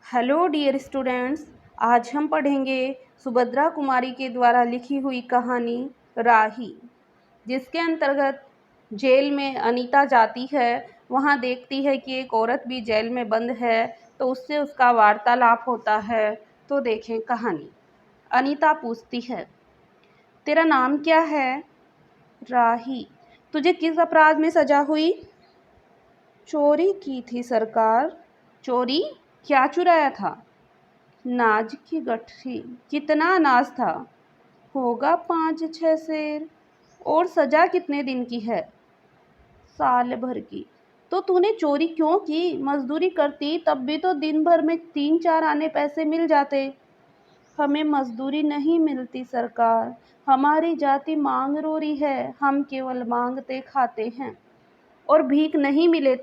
Hello dear students. आज हम पढ़ेंगे सुभद्रा कुमारी के द्वारा लिखी हुई कहानी राही, जिसके अंतर्गत जेल में अनीता जाती है। वहाँ देखती है कि एक औरत भी जेल में बंद है, तो उससे उसका वार्तालाप होता है। तो देखें कहानी। अनीता पूछती है, तेरा नाम क्या है? राही। तुझे किस अपराध में सजा हुई? चोरी की थी सरकार। चोरी? क्या चुराया था? नाज की गठरी। कितना अनाज था? होगा 5-6 सेर। और सजा कितने दिन की है? साल भर की। तो तूने चोरी क्यों की? मजदूरी करती तब भी तो दिन भर में 3-4 आने पैसे मिल जाते। हमें मजदूरी नहीं मिलती सरकार। हमारी जाति मांग रोरी है, हम केवल मांगते खाते हैं। और भीख नहीं मिले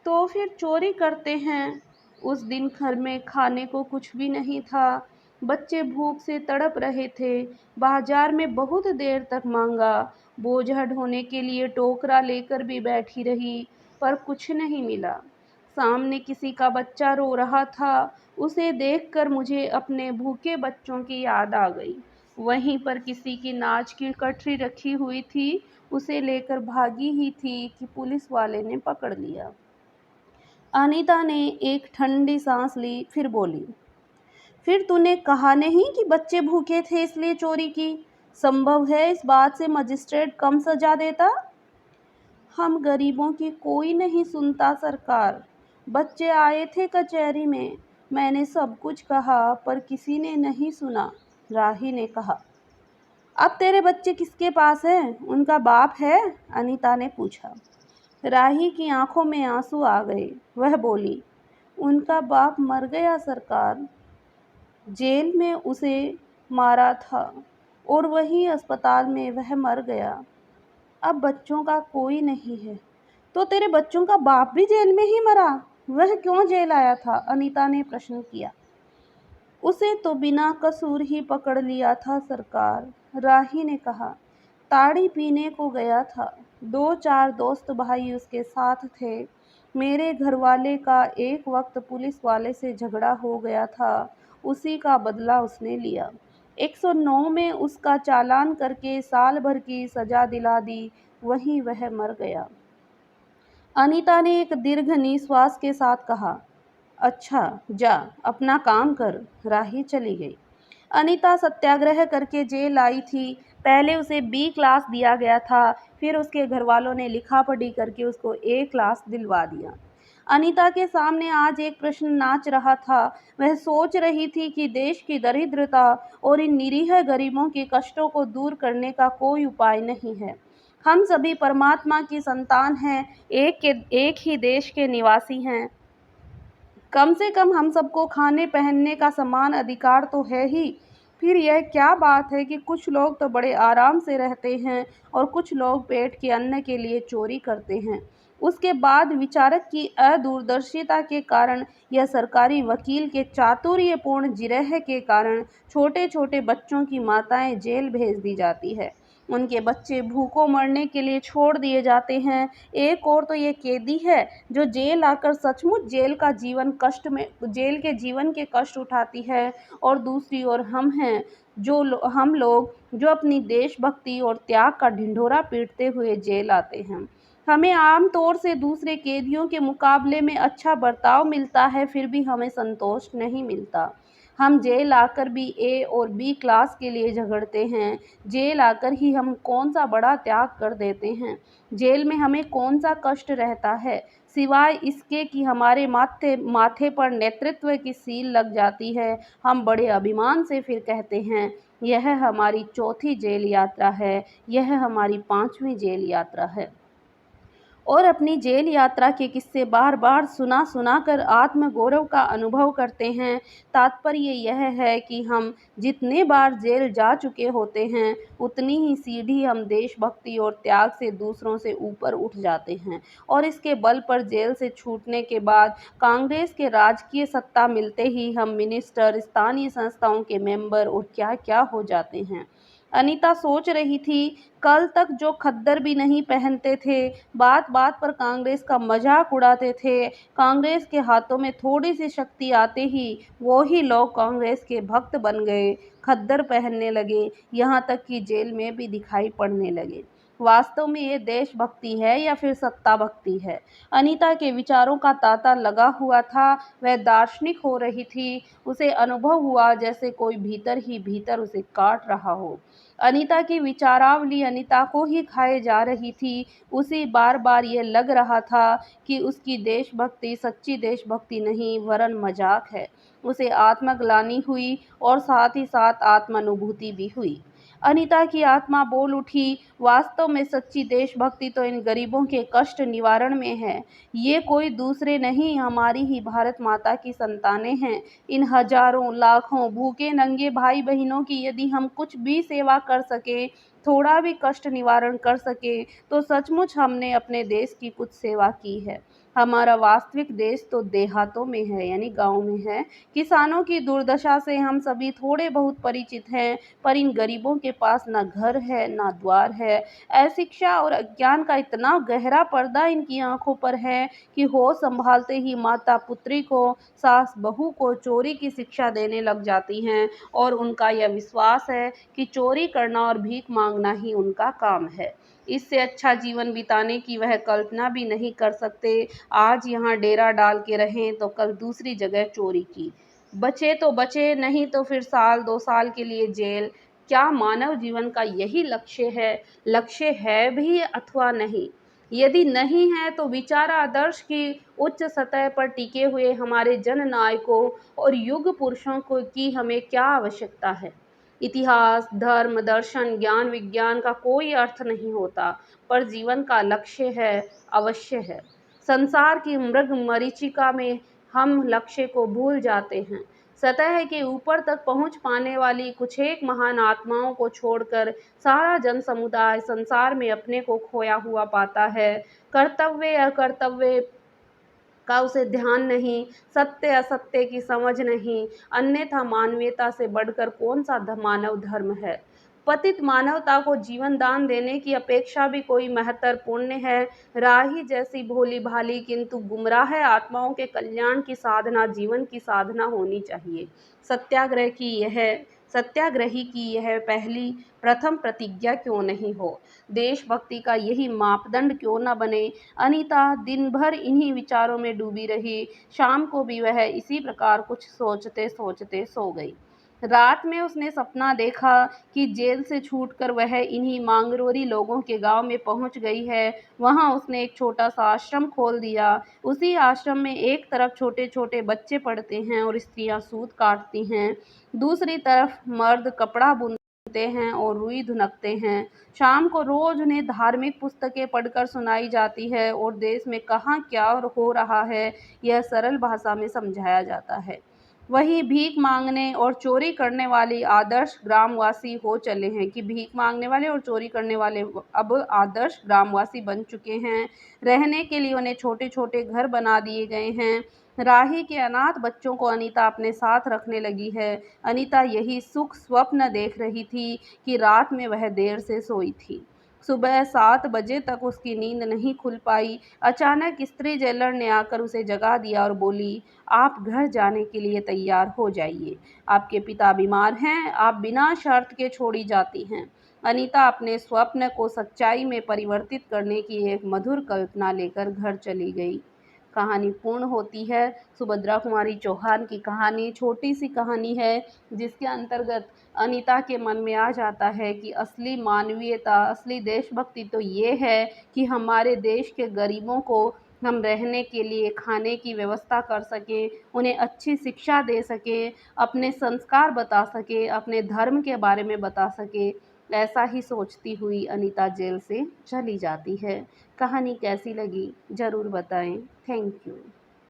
तो फिर चोरी करते हैं। उस दिन घर में खाने को कुछ भी नहीं था। बच्चे भूख से तड़प रहे थे। बाजार में बहुत देर तक मांगा। बोझा ढोने के लिए टोकरा लेकर भी बैठी रही, पर कुछ नहीं मिला। सामने किसी का बच्चा रो रहा था। उसे देखकर मुझे अपने भूखे बच्चों की याद आ गई। वहीं पर किसी की नाच की कटरी रखी हुई थी। उसे लेकर भागी ही थी कि पुलिस वाले ने पकड़ लिया। अनीता ने एक ठंडी सांस ली, फिर बोली, फिर तूने कहा नहीं कि बच्चे भूखे थे इसलिए चोरी की? संभव है इस बात से मजिस्ट्रेट कम सजा देता? हम गरीबों की कोई नहीं सुनता सरकार। बच्चे आए थे कचहरी में, मैंने सब कुछ कहा पर किसी ने नहीं सुना। राही ने कहा, अब तेरे बच्चे किसके पास हैं? उनका बाप है? अनीता ने पूछा। राही की आंखों में आंसू आ गए। वह बोली, उनका बाप मर गया सरकार। जेल में उसे मारा था और वहीं अस्पताल में वह मर गया। अब बच्चों का कोई नहीं है। तो तेरे बच्चों का बाप भी जेल में ही मरा? वह क्यों जेल आया था? अनीता ने प्रश्न किया। उसे तो बिना कसूर ही पकड़ लिया था सरकार। राही ने कहा, ताड़ी पीने को गया था। 2-4 दोस्त भाई उसके साथ थे। मेरे घरवाले का एक वक्त पुलिस वाले से झगड़ा हो गया था, उसी का बदला उसने लिया। 109 में उसका चालान करके साल भर की सजा दिला दी, वहीं वह मर गया। अनीता ने एक दीर्घ निश्वास के साथ कहा, अच्छा जा अपना काम कर। राही चली गई। अनीता सत्याग्रह करके जेल आई थी। पहले उसे बी क्लास दिया गया था, फिर उसके घर वालों ने लिखा पढ़ी करके उसको ए क्लास दिलवा दिया। अनीता के सामने आज एक प्रश्न नाच रहा था। वह सोच रही थी कि देश की दरिद्रता और इन निरीह गरीबों के कष्टों को दूर करने का कोई उपाय नहीं है। हम सभी परमात्मा की संतान हैं, एक ही देश के निवासी हैं। कम से कम हम सबको खाने पहनने का समान अधिकार तो है ही। फिर यह क्या बात है कि कुछ लोग तो बड़े आराम से रहते हैं और कुछ लोग पेट के अन्न के लिए चोरी करते हैं। उसके बाद विचारक की अदूरदर्शिता के कारण या सरकारी वकील के चातुर्यपूर्ण जिरह के कारण छोटे छोटे बच्चों की माताएं जेल भेज दी जाती है। उनके बच्चे भूखों मरने के लिए छोड़ दिए जाते हैं। एक और तो ये कैदी है जो जेल आकर सचमुच जेल के जीवन के कष्ट उठाती है, और दूसरी ओर हम हैं हम लोग जो अपनी देशभक्ति और त्याग का ढिंढोरा पीटते हुए जेल आते हैं। हमें आम तौर से दूसरे कैदियों के मुकाबले में अच्छा बर्ताव मिलता है, फिर भी हमें संतोष नहीं मिलता। हम जेल आकर भी ए और बी क्लास के लिए झगड़ते हैं। जेल आकर ही हम कौन सा बड़ा त्याग कर देते हैं। जेल में हमें कौन सा कष्ट रहता है, सिवाय इसके कि हमारे माथे पर नेतृत्व की सील लग जाती है। हम बड़े अभिमान से फिर कहते हैं, यह हमारी चौथी जेल यात्रा है, यह हमारी 5वीं जेल यात्रा है। और अपनी जेल यात्रा के किस्से बार बार सुना सुना कर आत्मगौरव का अनुभव करते हैं। तात्पर्य यह है कि हम जितने बार जेल जा चुके होते हैं, उतनी ही सीढ़ी हम देशभक्ति और त्याग से दूसरों से ऊपर उठ जाते हैं, और इसके बल पर जेल से छूटने के बाद कांग्रेस के राजकीय सत्ता मिलते ही हम मिनिस्टर, स्थानीय संस्थाओं के मेंबर और क्या क्या हो जाते हैं। अनीता सोच रही थी, कल तक जो खद्दर भी नहीं पहनते थे, बात बात पर कांग्रेस का मजाक उड़ाते थे, कांग्रेस के हाथों में थोड़ी सी शक्ति आते ही वो ही लोग कांग्रेस के भक्त बन गए, खद्दर पहनने लगे, यहाँ तक कि जेल में भी दिखाई पड़ने लगे। वास्तव में ये देशभक्ति है या फिर सत्ता भक्ति है? अनीता के विचारों का तांता लगा हुआ था। वह दार्शनिक हो रही थी। उसे अनुभव हुआ जैसे कोई भीतर ही भीतर उसे काट रहा हो। अनीता की विचारावली अनीता को ही खाए जा रही थी। उसे बार बार ये लग रहा था कि उसकी देशभक्ति सच्ची देशभक्ति नहीं वरन मजाक है। उसे आत्मग्लानि हुई और साथ ही साथ आत्मानुभूति भी हुई। अनीता की आत्मा बोल उठी, वास्तव में सच्ची देशभक्ति तो इन गरीबों के कष्ट निवारण में है। ये कोई दूसरे नहीं, हमारी ही भारत माता की संतानें हैं। इन हजारों लाखों भूखे नंगे भाई बहनों की यदि हम कुछ भी सेवा कर सके, थोड़ा भी कष्ट निवारण कर सके, तो सचमुच हमने अपने देश की कुछ सेवा की है। हमारा वास्तविक देश तो देहातों में है, यानी गाँव में है। किसानों की दुर्दशा से हम सभी थोड़े बहुत परिचित हैं, पर इन गरीबों के पास ना घर है ना द्वार है। अशिक्षा और अज्ञान का इतना गहरा पर्दा इनकी आंखों पर है कि होश संभालते ही माता पुत्री को, सास बहू को चोरी की शिक्षा देने लग जाती हैं और उनका यह विश्वास है कि चोरी करना और भीख मांगना ही उनका काम है। इससे अच्छा जीवन बिताने की वह कल्पना भी नहीं कर सकते। आज यहाँ डेरा डाल के रहें तो कल दूसरी जगह चोरी की। बचे तो बचे, नहीं तो फिर साल 2 साल के लिए जेल। क्या मानव जीवन का यही लक्ष्य है? लक्ष्य है भी अथवा नहीं? यदि नहीं है तो विचार आदर्श की उच्च सतह पर टिके हुए हमारे जननायकों और युग पुरुषों को की हमें क्या आवश्यकता है? इतिहास, धर्म, दर्शन, ज्ञान, विज्ञान का कोई अर्थ नहीं होता, पर जीवन का लक्ष्य है, अवश्य है। संसार की मृग मरीचिका में हम लक्ष्य को भूल जाते हैं। सतह के ऊपर तक पहुंच पाने वाली कुछ एक महान आत्माओं को छोड़कर सारा जन समुदाय संसार में अपने को खोया हुआ पाता है। कर्तव्य अकर्तव्य का उसे ध्यान नहीं, सत्य असत्य की समझ नहीं, अन्यथा मानवीयता से बढ़कर कौन सा मानव धर्म है? पतित मानवता को जीवन दान देने की अपेक्षा भी कोई महत्तर पुण्य है? राही जैसी भोली भाली किंतु गुमराह आत्माओं के कल्याण की साधना जीवन की साधना होनी चाहिए। सत्याग्रह की यह सत्याग्रही की यह पहली प्रथम प्रतिज्ञा क्यों नहीं हो? देशभक्ति का यही मापदंड क्यों न बने? अनीता दिन भर इन्हीं विचारों में डूबी रही। शाम को भी वह इसी प्रकार कुछ सोचते सोचते सो गई। रात में उसने सपना देखा कि जेल से छूटकर वह इन्हीं मांगरोरी लोगों के गांव में पहुंच गई है। वहां उसने एक छोटा सा आश्रम खोल दिया। उसी आश्रम में एक तरफ छोटे छोटे बच्चे पढ़ते हैं और स्त्रियां सूत काटती हैं, दूसरी तरफ मर्द कपड़ा बुनते हैं और रुई धुनकते हैं। शाम को रोज उन्हें धार्मिक पुस्तकें पढ़कर सुनाई जाती है और देश में कहाँ क्या हो रहा है यह सरल भाषा में समझाया जाता है। वही भीख मांगने और चोरी करने वाले आदर्श ग्रामवासी हो चले हैं कि भीख मांगने वाले और चोरी करने वाले अब आदर्श ग्रामवासी बन चुके हैं। रहने के लिए उन्हें छोटे छोटे घर बना दिए गए हैं। राही के अनाथ बच्चों को अनीता अपने साथ रखने लगी है। अनीता यही सुख स्वप्न देख रही थी कि रात में वह देर से सोई थी। सुबह 7 बजे तक उसकी नींद नहीं खुल पाई। अचानक स्त्री जेलर ने आकर उसे जगा दिया और बोली, आप घर जाने के लिए तैयार हो जाइए। आपके पिता बीमार हैं, आप बिना शर्त के छोड़ी जाती हैं। अनीता अपने स्वप्न को सच्चाई में परिवर्तित करने की एक मधुर कल्पना लेकर घर चली गई। कहानी पूर्ण होती है। सुभद्रा कुमारी चौहान की कहानी छोटी सी कहानी है, जिसके अंतर्गत अनीता के मन में आ जाता है कि असली मानवीयता, असली देशभक्ति तो ये है कि हमारे देश के गरीबों को हम रहने के लिए खाने की व्यवस्था कर सकें, उन्हें अच्छी शिक्षा दे सकें, अपने संस्कार बता सकें, अपने धर्म के बारे में बता सकें। ऐसा ही सोचती हुई अनीता जेल से चली जाती है। कहानी कैसी लगी ज़रूर बताएं। Thank you.